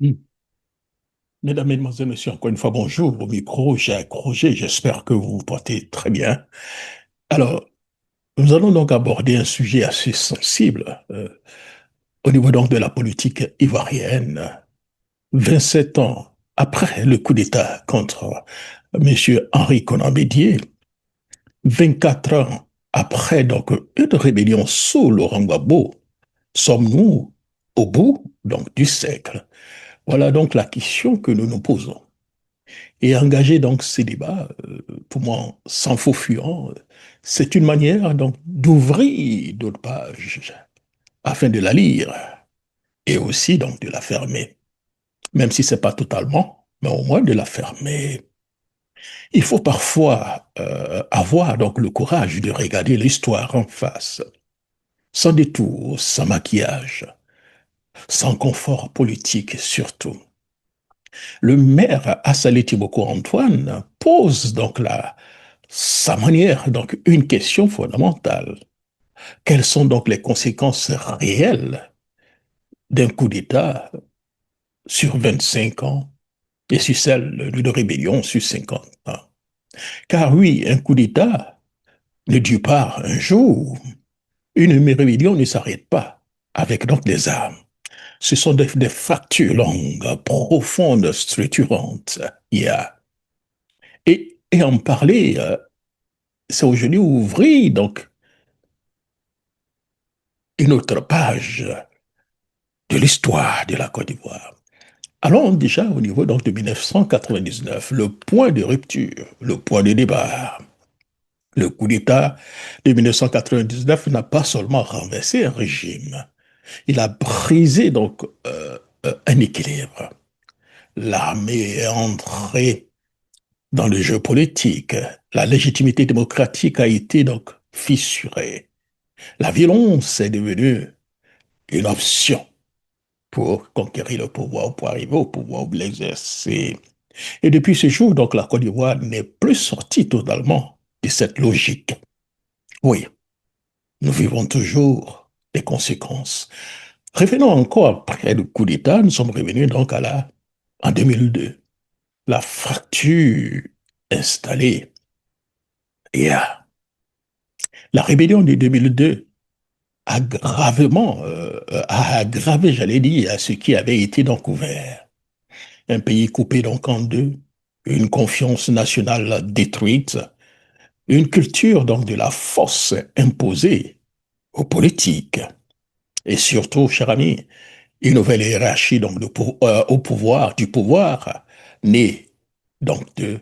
Mm. Mesdames, Mesdemoiselles, Messieurs, encore une fois, bonjour. Au micro, j'ai accroché. J'espère que vous vous portez très bien. Alors, nous allons donc aborder un sujet assez sensible au niveau donc de la politique ivoirienne. 27 ans après le coup d'État contre M. Henri Konan Bédié, 24 ans après donc une rébellion sous Laurent Gbagbo, sommes-nous au bout donc du siècle? Voilà donc la question que nous nous posons. Et engager donc ces débats, pour moi, sans faux fuyant, c'est une manière donc d'ouvrir d'autres pages afin de la lire et aussi donc de la fermer. Même si c'est pas totalement, mais au moins de la fermer. Il faut parfois avoir donc le courage de regarder l'histoire en face, sans détour, sans maquillage, sans confort politique surtout. Le maire Assalé Tiboko Antoine pose donc sa manière, donc une question fondamentale. Quelles sont donc les conséquences réelles d'un coup d'État sur 25 ans et sur celle d'une rébellion sur 50 ans? Car oui, un coup d'État ne dure pas un jour. Une rébellion ne s'arrête pas avec donc des armes. Ce sont des fractures longues, profondes, structurantes. Yeah. Et en parler, c'est aujourd'hui ouvrir donc une autre page de l'histoire de la Côte d'Ivoire. Allons déjà au niveau donc de 1999, le point de rupture, le point de débat. Le coup d'État de 1999 n'a pas seulement renversé un régime, il a brisé donc un équilibre. L'armée est entrée dans le jeu politique. La légitimité démocratique a été donc fissurée. La violence est devenue une option pour conquérir le pouvoir, pour arriver au pouvoir, pour l'exercer. Et depuis ce jour, donc, la Côte d'Ivoire n'est plus sortie totalement de cette logique. Oui, nous vivons toujours les conséquences. Revenons encore après le coup d'État, nous sommes revenus donc en 2002. La fracture installée. Et la rébellion de 2002 a gravement, a aggravé, j'allais dire, ce qui avait été donc ouvert. Un pays coupé donc en deux, une confiance nationale détruite, une culture donc de la force imposée aux politiques. Et surtout, cher ami, une nouvelle hiérarchie donc au pouvoir, du pouvoir, née donc de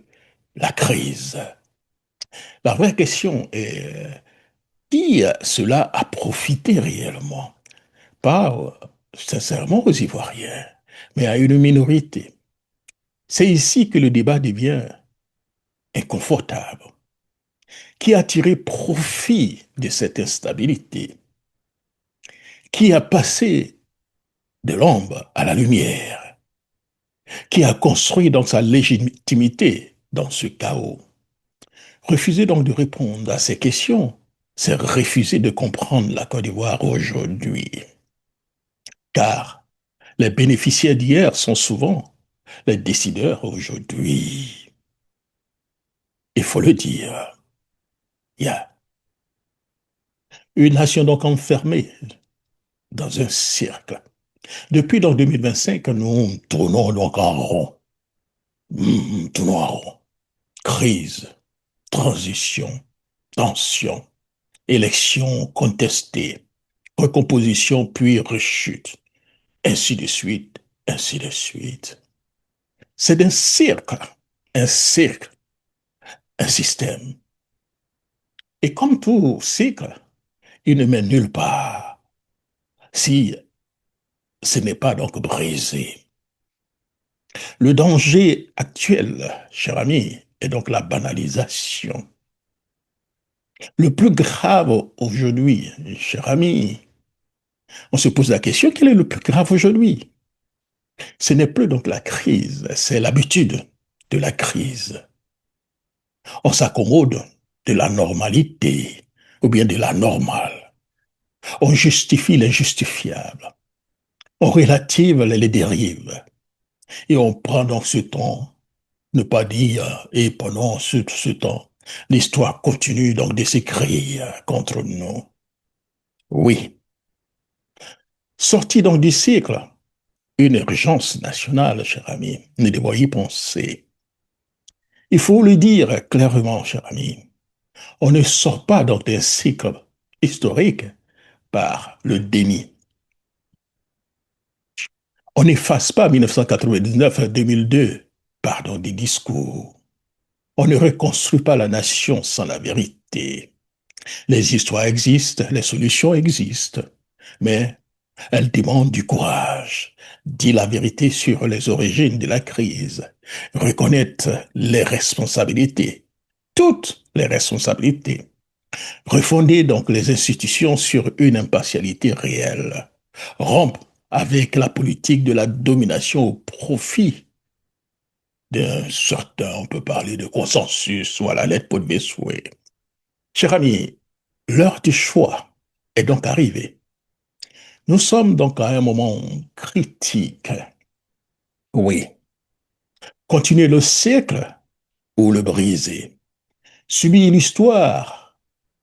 la crise. La vraie question est qui cela a profité réellement? Pas sincèrement aux Ivoiriens, mais à une minorité. C'est ici que le débat devient inconfortable. Qui a tiré profit de cette instabilité? Qui a passé de l'ombre à la lumière? Qui a construit donc sa légitimité dans ce chaos? Refuser donc de répondre à ces questions, c'est refuser de comprendre la Côte d'Ivoire aujourd'hui. Car les bénéficiaires d'hier sont souvent les décideurs aujourd'hui. Il faut le dire. Il y a une nation donc enfermée dans un cercle. Depuis donc 2025, nous tournons donc en rond. Tournons en rond. Crise, transition, tension, élection contestée, recomposition puis rechute, ainsi de suite, ainsi de suite. C'est un cercle, un système. Et comme tout cycle, il ne mène nulle part si ce n'est pas donc brisé. Le danger actuel, cher ami, est donc la banalisation. Le plus grave aujourd'hui, cher ami, on se pose la question, quel est le plus grave aujourd'hui? Ce n'est plus donc la crise, c'est l'habitude de la crise. On s'accommode de la normalité ou bien de la normale. On justifie l'injustifiable. On relative les dérives et on prend donc ce temps, ne pas dire, et pendant ce temps, l'histoire continue donc de s'écrire contre nous. Oui, sorti donc du cycle, une urgence nationale, cher ami, nous devons y penser. Il faut le dire clairement, cher ami, on ne sort pas donc d'un cycle historique par le déni. On n'efface pas 1999-2002 par donc des discours. On ne reconstruit pas la nation sans la vérité. Les histoires existent, les solutions existent, mais elles demandent du courage, dire la vérité sur les origines de la crise, reconnaître les responsabilités, toutes les responsabilités, refonder donc les institutions sur une impartialité réelle, rompre avec la politique de la domination au profit d'un certain, on peut parler de consensus, voilà, l'aide pour le souhait. Cher ami, l'heure du choix est donc arrivée. Nous sommes donc à un moment critique. Oui. Continuer le siècle ou le briser. Subir l'histoire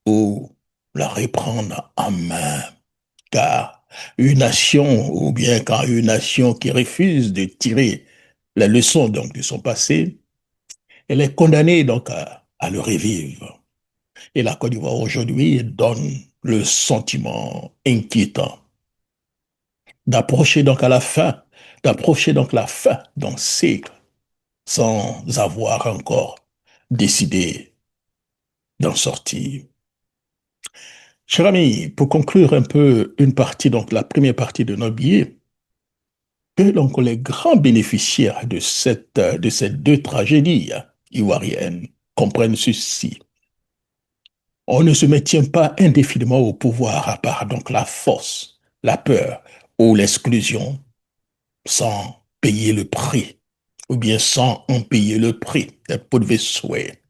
ou la reprendre en main. Car une nation, ou bien quand une nation qui refuse de tirer la leçon donc de son passé, elle est condamnée donc à le revivre. Et la Côte d'Ivoire aujourd'hui donne le sentiment inquiétant d'approcher donc à la fin, d'approcher donc la fin d'un cycle sans avoir encore décidé d'en sortir. Cher ami, pour conclure un peu une partie, donc la première partie de notre billet, que donc les grands bénéficiaires de ces deux tragédies ivoiriennes comprennent ceci. On ne se maintient pas indéfiniment au pouvoir à part donc la force, la peur ou l'exclusion sans payer le prix, ou bien sans en payer le prix, pour de souhait.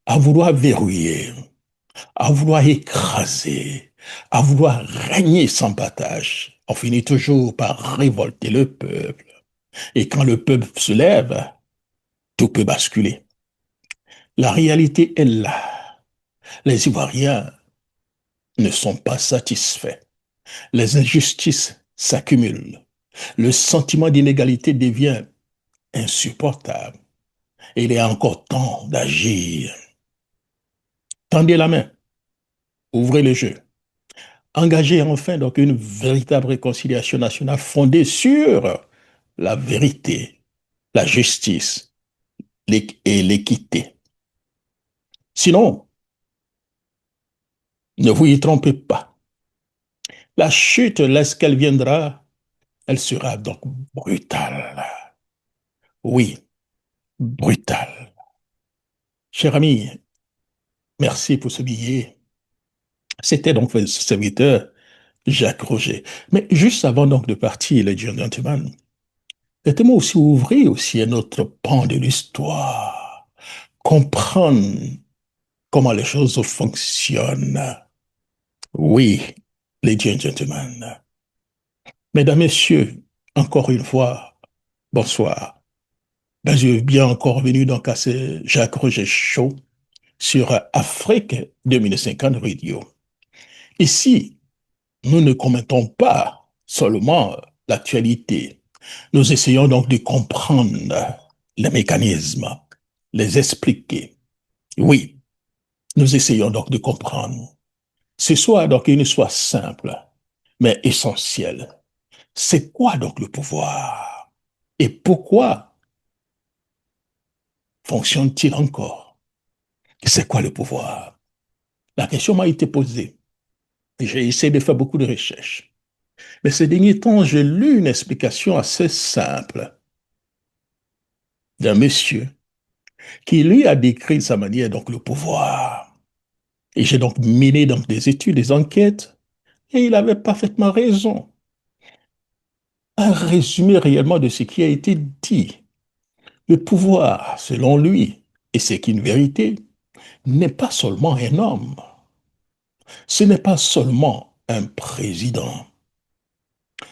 À vouloir verrouiller, à vouloir écraser, à vouloir régner sans partage, on finit toujours par révolter le peuple. Et quand le peuple se lève, tout peut basculer. La réalité est là. Les Ivoiriens ne sont pas satisfaits. Les injustices s'accumulent. Le sentiment d'inégalité devient insupportable. Il est encore temps d'agir. Tendez la main, ouvrez le jeu. Engagez enfin donc une véritable réconciliation nationale fondée sur la vérité, la justice et l'équité. Sinon, ne vous y trompez pas. La chute, lorsqu'elle viendra, elle sera donc brutale. Oui, brutale. Cher ami, merci pour ce billet. C'était donc votre serviteur, Jacques Roger. Mais juste avant donc de partir, les gentlemen, laissez-moi aussi ouvrir aussi un autre pan de l'histoire, comprendre comment les choses fonctionnent. Oui, les gentlemen. Mesdames, Messieurs, encore une fois, bonsoir. Ben, je suis bien encore venu donc à ce Jacques Roger Show sur Afrique 2050 Radio. Ici, nous ne commentons pas seulement l'actualité. Nous essayons donc de comprendre les mécanismes, les expliquer. Oui, nous essayons donc de comprendre. Ce soit donc une histoire simple, mais essentielle. C'est quoi donc le pouvoir? Et pourquoi fonctionne-t-il encore? C'est quoi le pouvoir? La question m'a été posée. J'ai essayé de faire beaucoup de recherches. Mais ces derniers temps, j'ai lu une explication assez simple d'un monsieur qui, lui, a décrit de sa manière donc le pouvoir. Et j'ai donc mené donc des études, des enquêtes, et il avait parfaitement raison. Un résumé réellement de ce qui a été dit. Le pouvoir, selon lui, et c'est qu'une vérité, n'est pas seulement un homme, ce n'est pas seulement un président,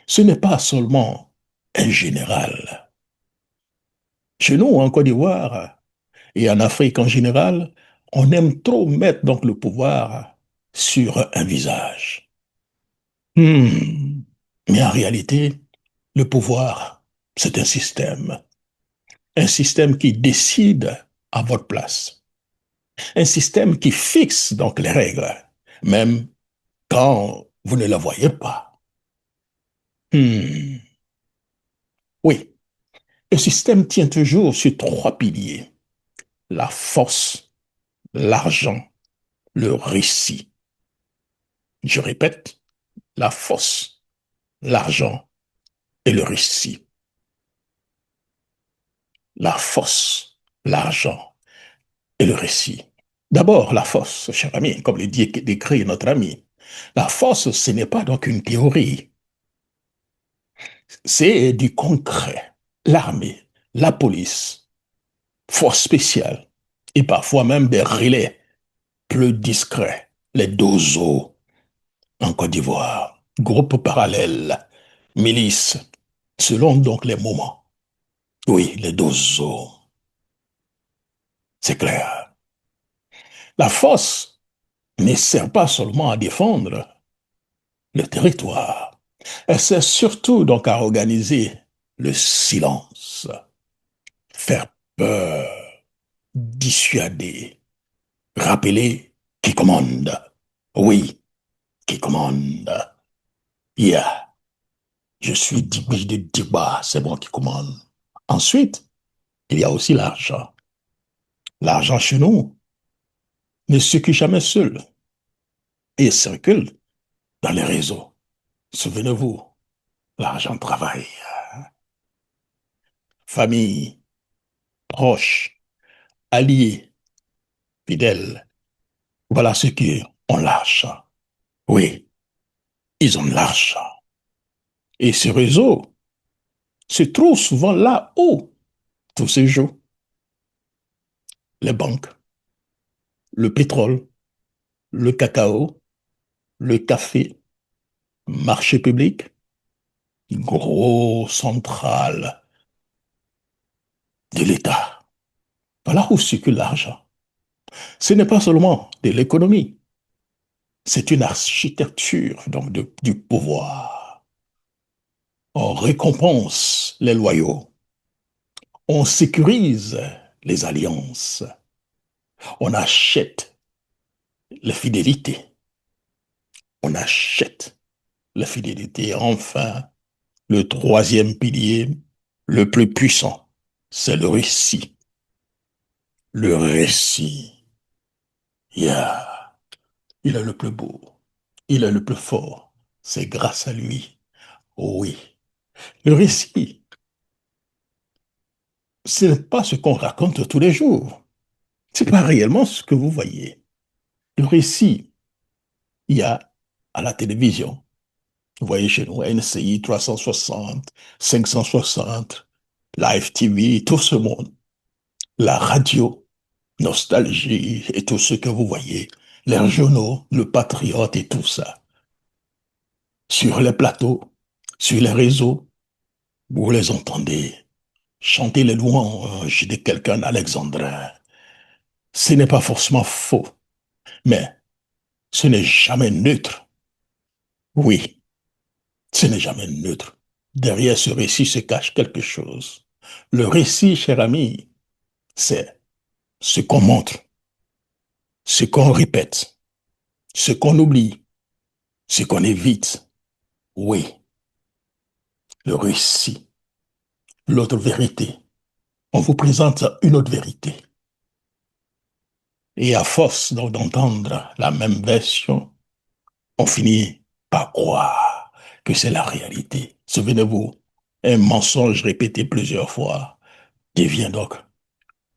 Ce n'est pas seulement un général. Chez nous, en Côte d'Ivoire et en Afrique en général, on aime trop mettre donc le pouvoir sur un visage. Hmm. Mais en réalité, le pouvoir, c'est un système qui décide à votre place, un système qui fixe donc les règles, même quand vous ne le voyez pas. Hmm. Oui, le système tient toujours sur trois piliers: la force, l'argent, le récit. Je répète, la force, l'argent et le récit. La force, l'argent et le récit. D'abord, la force, cher ami, comme le dit décrit notre ami. La force, ce n'est pas donc une théorie, c'est du concret. L'armée, la police, force spéciale et parfois même des relais plus discrets, les DOSO en Côte d'Ivoire, groupe parallèle, milice, selon donc les moments. Oui, les DOSO, c'est clair. La force ne sert pas seulement à défendre le territoire, elle sert surtout donc à organiser le silence, faire peur, dissuader, rappeler qui commande. Oui, qui commande. Yeah, je suis Dibi de Diba, c'est moi qui commande. Ensuite, il y a aussi l'argent. L'argent chez nous ne circule jamais seul et circule dans les réseaux. Souvenez-vous, l'argent travaille. Famille, proches, alliés, fidèles, voilà ceux qui ont l'argent. Oui, ils ont l'argent. Et ce réseau se trouve souvent là où tout se joue. Les banques, le pétrole, le cacao, le café, marché public, gros centrale de l'État. Voilà où circule l'argent. Ce n'est pas seulement de l'économie, c'est une architecture donc du pouvoir. On récompense les loyaux, on sécurise les alliances, on achète la fidélité, on achète la fidélité. Enfin, le troisième pilier, le plus puissant, c'est le récit. Le récit, yeah. Il est le plus beau, il est le plus fort. C'est grâce à lui. Oh oui. Le récit, ce n'est pas ce qu'on raconte tous les jours. C'est pas réellement ce que vous voyez. Le récit, il y a à la télévision. Vous voyez chez nous, NCI 360, 560, Live TV, tout ce monde. La radio, Nostalgie et tout ce que vous voyez. Les journaux, le Patriote et tout ça. Sur les plateaux, sur les réseaux, vous les entendez chanter les louanges de quelqu'un d'Alexandrin. Ce n'est pas forcément faux, mais ce n'est jamais neutre. Oui, ce n'est jamais neutre. Derrière ce récit se cache quelque chose. Le récit, cher ami, c'est ce qu'on montre, ce qu'on répète, ce qu'on oublie, ce qu'on évite. Oui, le récit, l'autre vérité. On vous présente une autre vérité. Et à force donc d'entendre la même version, on finit par croire que c'est la réalité. Souvenez-vous, un mensonge répété plusieurs fois devient donc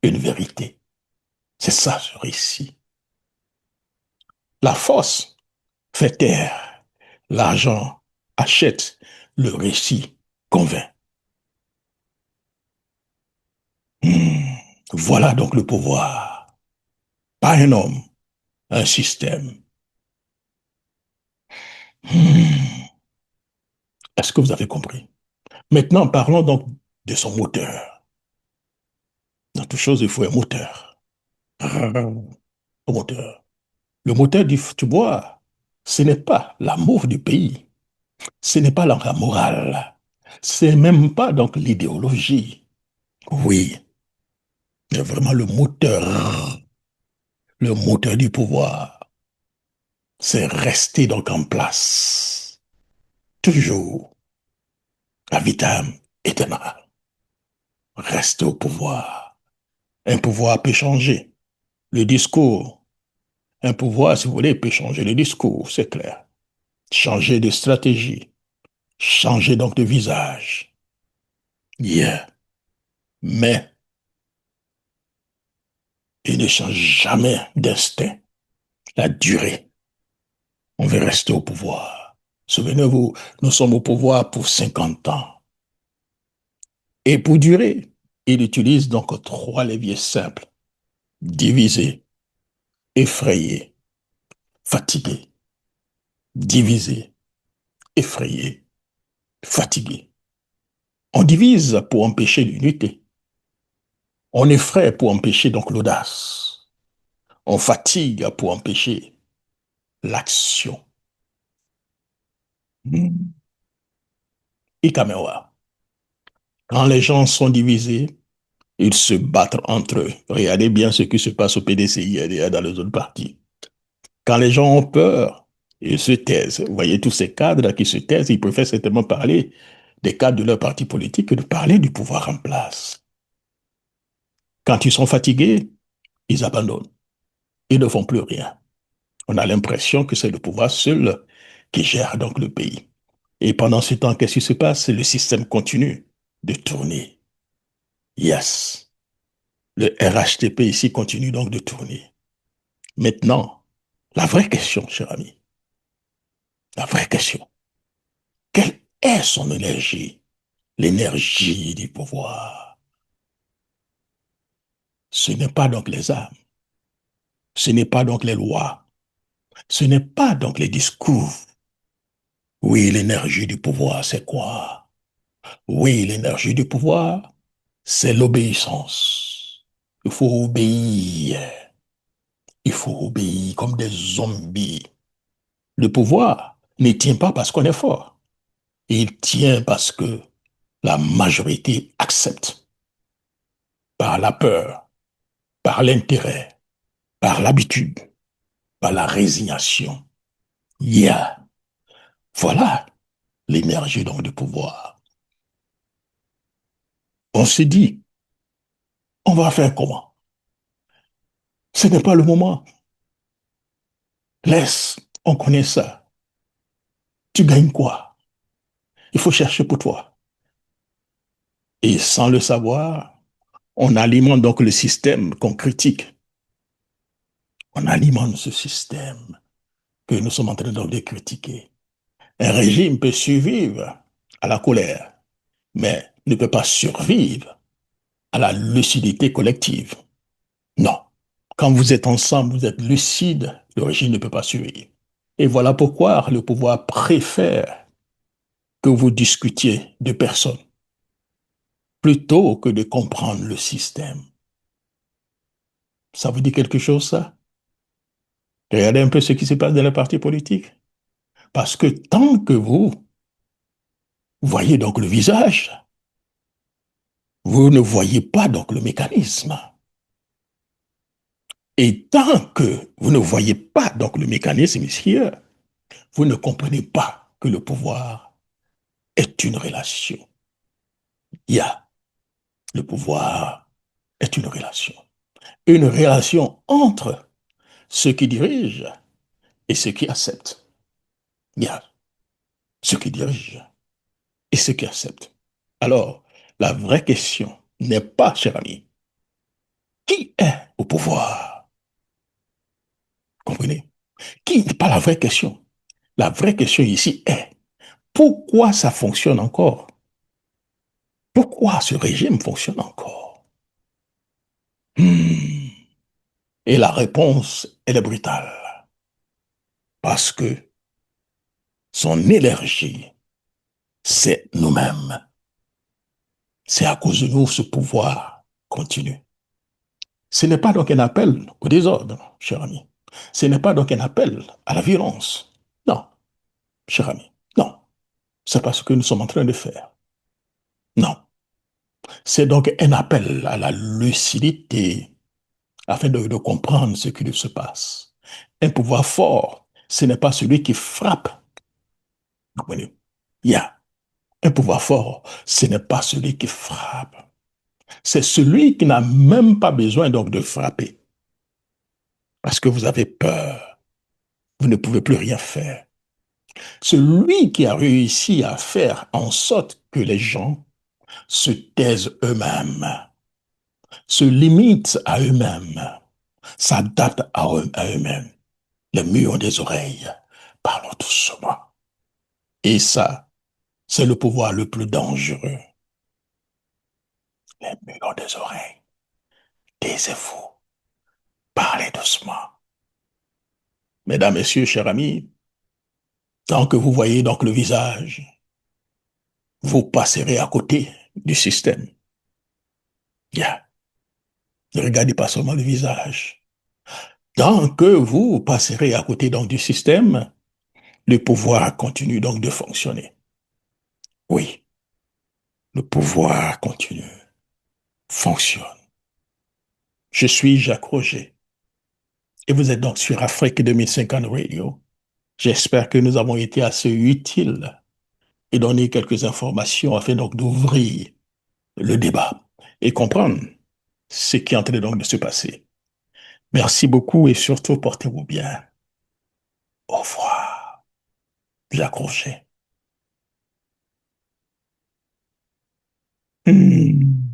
une vérité. C'est ça ce récit. La force fait taire, l'argent achète, le récit convainc. Hmm. Voilà donc le pouvoir. Pas un homme, un système. Hmm. Est-ce que vous avez compris? Maintenant, parlons donc de son moteur. Dans toute chose, il faut un moteur. Un moteur. Le moteur tu vois, ce n'est pas l'amour du pays, ce n'est pas la morale, c'est même pas donc l'idéologie. Oui, mais vraiment le moteur du pouvoir, c'est rester donc en place, toujours, à vitam aeternam, rester au pouvoir. Un pouvoir peut changer le discours. Un pouvoir, si vous voulez, peut changer le discours, c'est clair. Changer de stratégie, changer donc de visage. Yeah. Mais il ne change jamais d'instinct. La durée, on veut rester au pouvoir. Souvenez-vous, nous sommes au pouvoir pour 50 ans. Et pour durer, il utilise donc trois leviers simples. Diviser, effrayer, fatiguer. Diviser, effrayer, fatiguer. On divise pour empêcher l'unité. On effraie pour empêcher donc l'audace. On fatigue pour empêcher l'action. Ikamewa. Quand les gens sont divisés, ils se battent entre eux. Regardez bien ce qui se passe au PDCI et dans les autres partis. Quand les gens ont peur, ils se taisent. Vous voyez tous ces cadres qui se taisent, ils préfèrent certainement parler des cadres de leur parti politique que de parler du pouvoir en place. Quand ils sont fatigués, ils abandonnent. Ils ne font plus rien. On a l'impression que c'est le pouvoir seul qui gère donc le pays. Et pendant ce temps, qu'est-ce qui se passe? Le système continue de tourner. Yes. Le RHTP ici continue donc de tourner. Maintenant, la vraie question, cher ami, la vraie question, quelle est son énergie? L'énergie du pouvoir. Ce n'est pas donc les armes, ce n'est pas donc les lois, ce n'est pas donc les discours. Oui, l'énergie du pouvoir, c'est quoi? Oui, l'énergie du pouvoir, c'est l'obéissance. Il faut obéir. Il faut obéir comme des zombies. Le pouvoir ne tient pas parce qu'on est fort. Il tient parce que la majorité accepte par la peur, par l'intérêt, par l'habitude, par la résignation. Yeah. Voilà l'énergie donc du pouvoir. On se dit, on va faire comment? Ce n'est pas le moment. Laisse, on connaît ça. Tu gagnes quoi? Il faut chercher pour toi. Et sans le savoir, on alimente donc le système qu'on critique. On alimente ce système que nous sommes en train donc de critiquer. Un régime peut survivre à la colère, mais ne peut pas survivre à la lucidité collective. Non. Quand vous êtes ensemble, vous êtes lucide, le régime ne peut pas survivre. Et voilà pourquoi le pouvoir préfère que vous discutiez de personnes plutôt que de comprendre le système. Ça vous dit quelque chose, ça? Regardez un peu ce qui se passe dans les partis politiques. Parce que tant que vous voyez donc le visage, vous ne voyez pas donc le mécanisme. Et tant que vous ne voyez pas donc le mécanisme ici, vous ne comprenez pas que le pouvoir est une relation. Il y a le pouvoir est une relation. Une relation entre ceux qui dirigent et ceux qui acceptent. Il y a ceux qui dirigent et ceux qui acceptent. Alors, la vraie question n'est pas, cher ami, qui est au pouvoir? Comprenez? Qui n'est pas la vraie question. La vraie question ici est pourquoi ça fonctionne encore? Pourquoi ce régime fonctionne encore? Hmm. Et la réponse, elle est brutale. Parce que son énergie, c'est nous-mêmes. C'est à cause de nous ce pouvoir continue. Ce n'est pas donc un appel au désordre, cher ami. Ce n'est pas donc un appel à la violence. Non, cher ami. Non, c'est pas ce que nous sommes en train de faire. Non. C'est donc un appel à la lucidité afin de comprendre ce qui se passe. Un pouvoir fort, ce n'est pas celui qui frappe. Vous comprenez? Il y a un pouvoir fort, ce n'est pas celui qui frappe. C'est celui qui n'a même pas besoin donc de frapper. Parce que vous avez peur. Vous ne pouvez plus rien faire. Celui qui a réussi à faire en sorte que les gens se taisent eux-mêmes, se limitent à eux-mêmes, s'adaptent à eux-mêmes. Les murs ont des oreilles. Parlons doucement. Et ça, c'est le pouvoir le plus dangereux. Les murs ont des oreilles. Taisez-vous. Parlez doucement. Mesdames, Messieurs, chers amis, tant que vous voyez donc le visage, vous passerez à côté du système. Yeah. Ne regardez pas seulement le visage. Tant que vous passerez à côté donc du système, le pouvoir continue donc de fonctionner. Oui, le pouvoir continue, fonctionne. Je suis Jacques Roger et vous êtes donc sur Afrique 2050 Radio. J'espère que nous avons été assez utiles et donné quelques informations afin donc d'ouvrir le débat et comprendre ce qui est en train donc de se passer. Merci beaucoup et surtout portez-vous bien. Au revoir. Jacques Roger. Hmm.